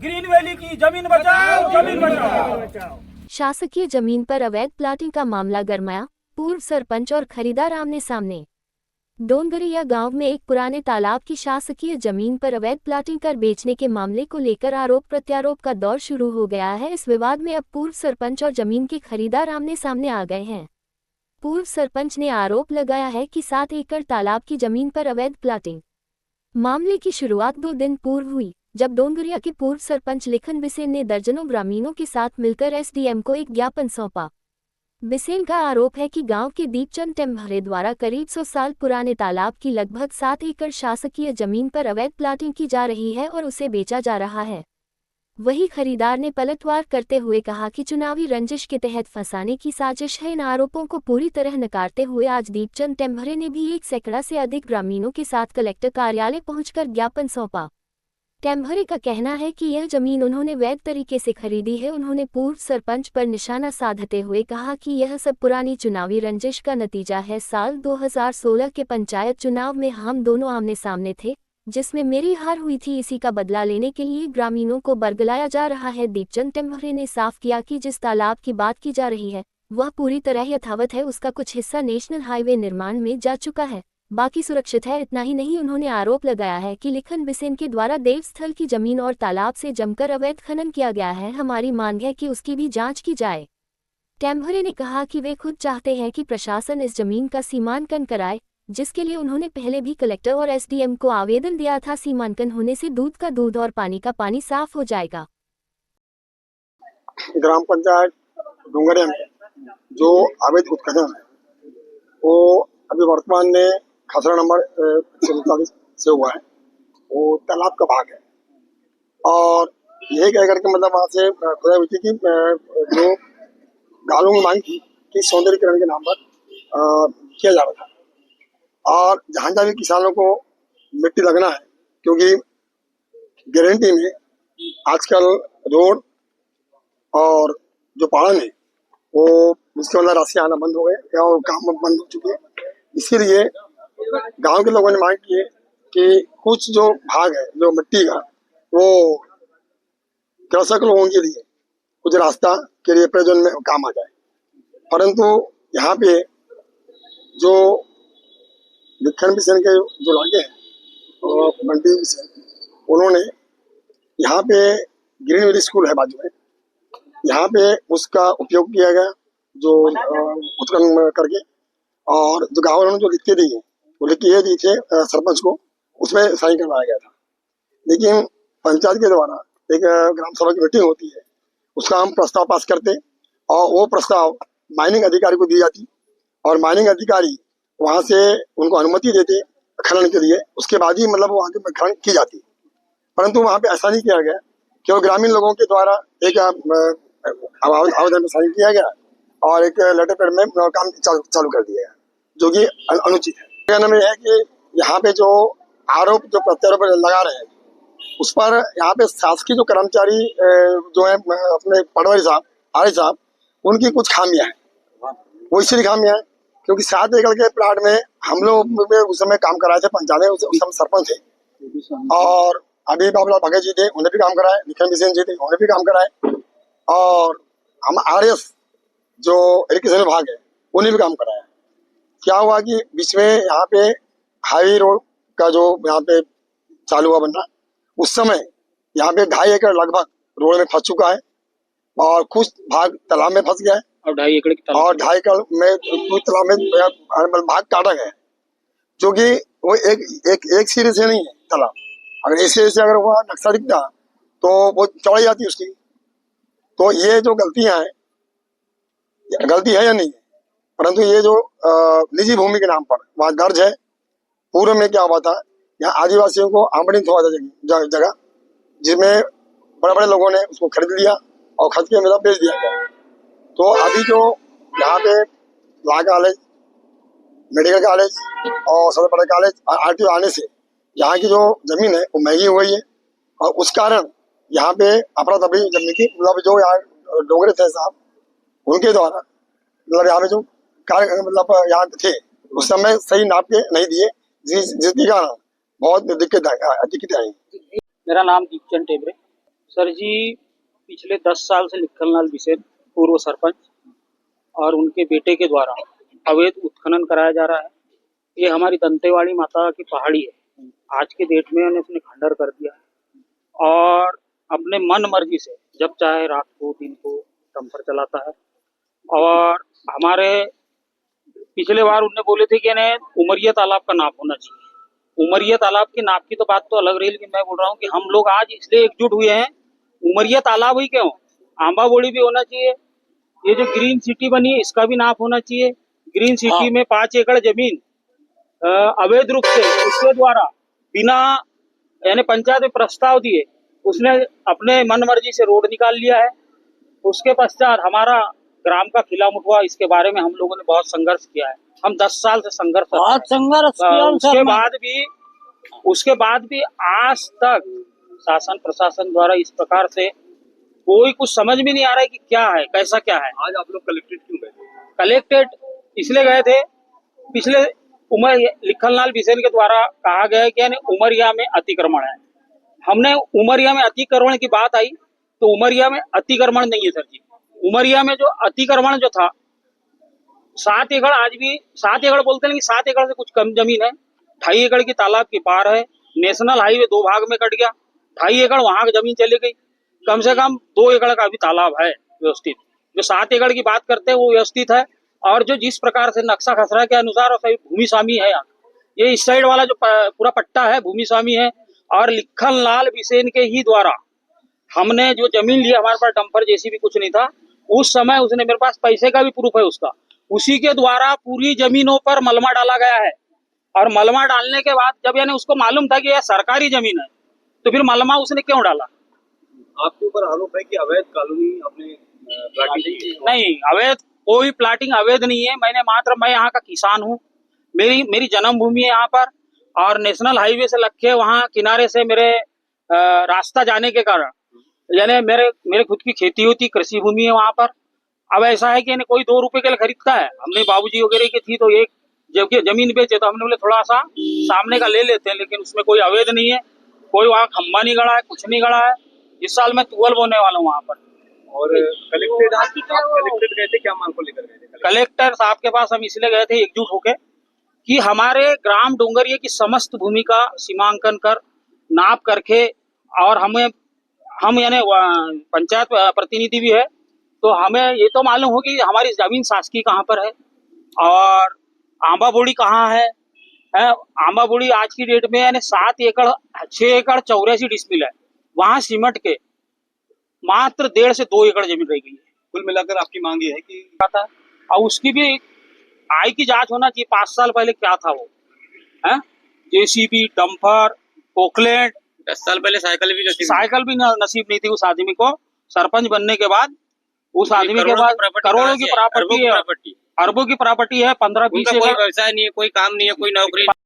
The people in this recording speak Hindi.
ग्रीन वैली की जमीन बचाओ, जमीन बचाओ। शासकीय जमीन पर अवैध प्लाटिंग का मामला गरमाया, पूर्व सरपंच और खरीदार आमने सामने। डोंगरिया गांव में एक पुराने तालाब की शासकीय जमीन पर अवैध प्लाटिंग कर बेचने के मामले को लेकर आरोप प्रत्यारोप का दौर शुरू हो गया है। इस विवाद में अब पूर्व सरपंच और जमीन के खरीदार आमने सामने आ गए हैं। पूर्व सरपंच ने आरोप लगाया है कि 7 एकड़ तालाब की जमीन पर अवैध प्लाटिंग। मामले की शुरुआत 2 दिन पूर्व हुई, जब डोंगरिया के पूर्व सरपंच लिखन बिसेन ने दर्जनों ग्रामीणों के साथ मिलकर एसडीएम को एक ज्ञापन सौंपा। बिसेन का आरोप है कि गांव के दीपचंद टेम्भरे द्वारा करीब 100 साल पुराने तालाब की लगभग 7 एकड़ शासकीय जमीन पर अवैध प्लाटिंग की जा रही है और उसे बेचा जा रहा है। वहीं खरीदार ने पलटवार करते हुए कहा कि चुनावी रंजिश के तहत फंसाने की साजिश है। इन आरोपों को पूरी तरह नकारते हुए आज दीपचंद टेम्भरे ने भी 1 सैकड़ा से अधिक ग्रामीणों के साथ कलेक्टर कार्यालय पहुंचकर ज्ञापन सौंपा। टेम्भरे का कहना है कि यह जमीन उन्होंने वैध तरीके से खरीदी है। उन्होंने पूर्व सरपंच पर निशाना साधते हुए कहा कि यह सब पुरानी चुनावी रंजिश का नतीजा है। साल 2016 के पंचायत चुनाव में हम दोनों आमने सामने थे, जिसमें मेरी हार हुई थी। इसी का बदला लेने के लिए ग्रामीणों को बरगलाया जा रहा है। दीपचंद टेम्भरे ने साफ किया कि जिस तालाब की बात की जा रही है वह पूरी तरह यथावत है। उसका कुछ हिस्सा नेशनल हाईवे निर्माण में जा चुका है, बाकी सुरक्षित है। इतना ही नहीं, उन्होंने आरोप लगाया है कि लिखन बिसेन के द्वारा देवस्थल की जमीन और तालाब से जमकर अवैध खनन किया गया है। हमारी मांग है कि उसकी भी जांच की जाए। टेम्भरे ने कहा कि वे खुद चाहते हैं कि प्रशासन इस जमीन का सीमांकन कराए, जिसके लिए उन्होंने पहले भी कलेक्टर और एसडीएम को आवेदन दिया था। सीमांकन होने से दूध का दूध और पानी का पानी साफ हो जाएगा। ग्राम पंचायत डोंगरिया में जो अवैध उत्खनन है वो अभी वर्तमान में खसरा नंबर 139 से हुआ है। वो तालाब का भाग है और यही कह करके मतलब वहाँ से खुदाई हुई थी कि जो गालों में मांग थी कि सौंदर्यीकरण के नाम पर किया जा रहा था। और जहाँ जहाँ भी किसानों को मिट्टी लगना है, क्योंकि गारंटी में आजकल रोड और जो पहाड़ है वो उसके अंदर राशि आना बंद हो गए और काम बंद हो चुके हैं। इसीलिए गांव के लोगों ने मांग की है कि कुछ जो भाग है जो मिट्टी का वो कृषक लोगों के लिए कुछ रास्ता के लिए प्रयोजन में काम आ जाए। परंतु यहाँ पे जो लिखन बिसेन के जो लड़के हैं और बंटी बिसेन, उन्होंने यहाँ पे ग्रीन वैली स्कूल है बाजू में, यहाँ पे उसका उपयोग किया गया जो उत्खनन करके। और जो गाँव वालों ने जो लिख के दी है वो लिख के ये दी थे सरपंच को, उसमें साइन करवाया गया था। लेकिन पंचायत के द्वारा एक ग्राम सभा की मीटिंग होती है, उसका हम प्रस्ताव पास करते और वो प्रस्ताव माइनिंग अधिकारी को दी जाती और माइनिंग अधिकारी वहाँ से उनको अनुमति देते खनन के लिए। उसके बाद ही मतलब वो आगे खनन की जाती। परंतु वहाँ पे ऐसा नहीं किया गया, केवल ग्रामीण लोगों के द्वारा एक आवेदन में साइन किया गया और एक लेटर पैड में काम चालू कर दिया गया, जो कि अनुचित है। कहना में है कि यहाँ पे जो आरोप जो प्रत्यारोप लगा रहे हैं उस पर यहाँ पे शासकीय जो कर्मचारी जो है अपने पटवारी साहब, आरए साहब, उनकी कुछ खामियां हैं। वो इसलिए खामियां हैं क्योंकि 7 एकड़ के प्लाट में हम लोग उस समय काम कराए थे पंचायत में, उस समय सरपंच थे। और अभी बाबूलाल भगत जी थे, उन्हें भी काम कराए। लिखन बिसेन जी थे, उन्हें भी काम कराए। और हम आरएस जो इरिगेशन विभाग है उन्हें भी काम कराया। क्या हुआ कि बीच में यहाँ पे हाईवे रोड का जो यहाँ पे चालू हुआ बनना, उस समय यहाँ पे 2.5 एकड़ लगभग रोड में फंस चुका है और कुछ भाग तालाब में फंस गया है और 2.5 एकड़ में कुछ तालाब में भाग काटा गया है, जो कि वो एक सिरे से नहीं है तालाब। अगर ऐसे अगर वो नक्शा दिखता तो वो चौड़ी जाती उसकी। तो ये जो गलतियां हैं, गलती है या नहीं है, परंतु ये जो निजी भूमि के नाम पर वहाँ दर्ज है। पूर्व में क्या हुआ था, यहाँ आदिवासियों को आवंटित हुआ था जगह, जिसमें बड़े बड़े लोगों ने उसको खरीद लिया और खरीद के मतलब बेच दिया गया। तो अभी जो यहाँ पे लॉ कॉलेज, मेडिकल कॉलेज और सबसे बड़े कॉलेज आरटीओ आने से यहाँ की जो जमीन है वो महंगी हो गई है और उस कारण यहाँ पे अफरा तफरी जमीन की मतलब जो यहाँ डोंगरे थे साहब, उनके द्वारा मतलब यहाँ पे जो कार्य मतलब यहाँ थे उस समय सही नाप के नहीं दिए, जिसके कारण बहुत दिक्कत आई। मेरा नाम दीपचंद टेम्भरे, सर जी, पिछले 10 साल से लिखनलाल बिसेन पूर्व सरपंच और उनके बेटे के द्वारा अवैध उत्खनन कराया जा रहा है। ये हमारी दंतेवाड़ी माता की पहाड़ी है। आज के डेट में उसने खंडर कर दिया है और अपने मन मर्जी से जब चाहे रात को दिन को डंपर चलाता है। और हमारे पिछले बार उनने बोले थे कि उमरिया तालाब का नाप होना चाहिए। उमरिया तालाब के नाप की तो बात तो अलग रही, लेकिन मैं बोल रहा हूँ कि हम लोग आज इसलिए एकजुट हुए हैं, उमरिया तालाब ही क्यों, आंबा बोड़ी भी होना चाहिए। ये जो ग्रीन सिटी बनी है इसका भी नाप होना चाहिए। ग्रीन सिटी में 5 एकड़ जमीन अवैध रूप से उसके द्वारा बिना यानी पंचायत में प्रस्ताव दिए उसने अपने मन मर्जी से रोड निकाल लिया है। उसके पश्चात हमारा ग्राम का खिला मुठवा, इसके बारे में हम लोगों ने बहुत संघर्ष किया है। हम 10 साल से संघर्ष उसके बाद भी आज तक शासन प्रशासन द्वारा इस प्रकार से कोई कुछ समझ में नहीं आ रहा है कि क्या है, कैसा क्या है। आज आप लोग कलेक्टेड क्यों गए? कलेक्टेड इसलिए गए थे, पिछले लिखनलाल बिसेन के द्वारा कहा गया है कि यानी उमरिया में अतिक्रमण है। हमने उमरिया में अतिक्रमण की बात आई तो उमरिया में अतिक्रमण नहीं है सर जी। उमरिया में जो अतिक्रमण जो था 7 एकड़, आज भी 7 एकड़ बोलते हैं लेकिन 7 एकड़ से कुछ कम जमीन है। 2.5 एकड़ की तालाब की पार है। नेशनल हाईवे 2 भाग में कट गया। 2.5 एकड़ वहां की जमीन चली गई। कम से कम 2 एकड़ का भी तालाब है व्यवस्थित। जो 7 एकड़ की बात करते हैं वो व्यवस्थित है। और जो जिस प्रकार से नक्शा खसरा के अनुसार और सभी भूमि स्वामी है यहाँ, ये इस साइड वाला जो पूरा पट्टा है भूमि स्वामी है। और लिखनलाल बिसेन के ही द्वारा हमने जो जमीन लिया, हमारे पास डंपर जैसी भी कुछ नहीं था उस समय, उसने मेरे पास पैसे का भी प्रूफ है उसका, उसी के द्वारा पूरी जमीनों पर मलमा डाला गया है। और मलमा डालने के बाद जब यानी उसको मालूम था कि यह सरकारी जमीन है तो फिर मलमा उसने क्यों डाला? आपके ऊपर आरोप है कि अवैध कॉलोनी अपने प्लाटिंग की? नहीं, अवैध कोई प्लाटिंग अवैध नहीं है। मैं यहाँ का किसान हूँ, मेरी जन्मभूमि है यहाँ पर। और नेशनल हाईवे से लग के वहाँ किनारे से मेरे रास्ता जाने के कारण यानी मेरे खुद की खेती होती, कृषि भूमि है वहाँ पर। अब ऐसा है कि कोई 2 रुपए के लिए खरीदता है। हमने बाबूजी वगैरह की थी तो एक जबकि जमीन बेचे तो हमने बोले थोड़ा सा सामने का ले लेते हैं, लेकिन उसमें कोई अवैध नहीं है। कोई वहाँ खम्बा नहीं गड़ा है, कुछ नहीं गड़ा है। इस साल मैं तुअल बोने वाला हूँ वहाँ पर। और कलेक्टेड आप कलेक्टेड गए थे, क्या मांग को लेकर गए थे? कलेक्टर साहब के पास हम इसलिए गए थे एकजुट होके कि हमारे ग्राम डोंगरिया की समस्त भूमि का सीमांकन कर नाप करके, और हम यानी पंचायत प्रतिनिधि भी है तो हमें ये तो मालूम हो कि हमारी जमीन शासकीय कहाँ पर है और आंबा बोड़ी कहाँ है। आंबा बोड़ी आज की डेट में यानी 6 एकड़ 84 डिसमिल है। वहां सीमेंट के मात्र 1.5 से 2 एकड़ जमीन रह गई है। कुल मिलाकर आपकी मांग ये है कि और उसकी भी आय की जांच होना चाहिए। 5 साल पहले क्या था वो, है जेसीबी, डंपर, पोकलेट। 10 साल पहले साइकिल भी नसीब नहीं थी उस आदमी को। सरपंच बनने के बाद उस आदमी के पास करोड़ों की प्रॉपर्टी है, अरबों की प्रॉपर्टी है। 15-20 कोई व्यवसाय नहीं है, कोई काम नहीं है, कोई नौकरी